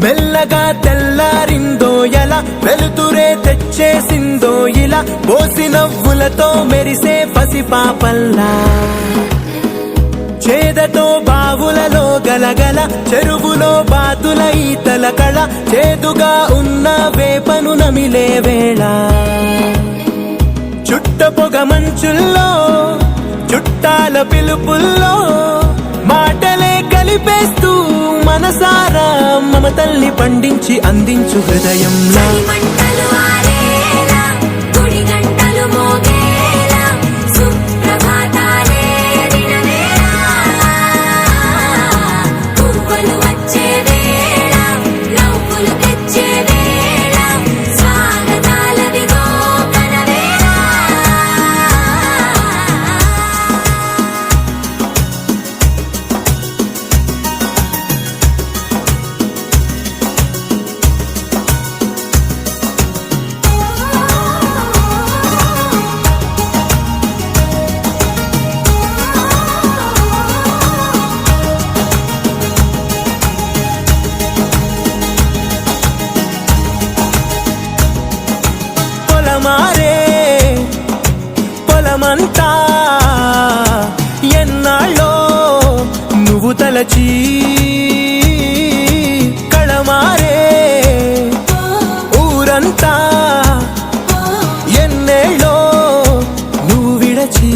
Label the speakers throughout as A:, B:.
A: మెల్లగా తెల్లారిందో ఎలా, వెలుతురే తెచ్చేసిందో ఇలా, పోసి నవ్వులతో మెరిసే పసిపాపల్లా. చేదతో బావులలో గలగల, చెరువులో బాతుల ఈతల కళ, చేదుగా ఉన్న వేపను నమిలే వేళ. చుట్ట పొగ మంచుల్లో, చుట్టాల పిలుపుల్లో, మాటలే కలిపేస్తూ మనసారా మమతల్ని పండించి అందించు హృదయంలా. మారే పొలమంతా ఎన్నాళ్ళో నువ్వు తలచి, కళమారే ఊరంతా ఎన్నేళ్ళో నువ్వు విడచి.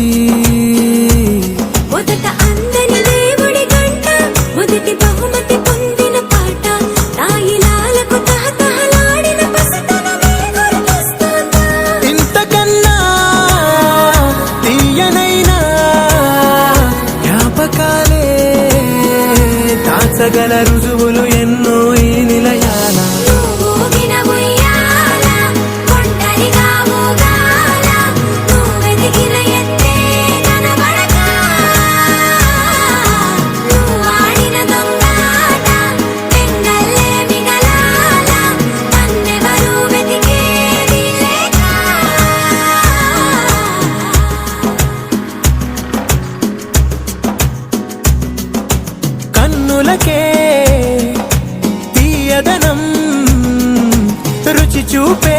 A: దాచగల రుజువులు ఎన్నో ఈ నిలయాల. కన్నులకే తీయదనం రుచి చూపే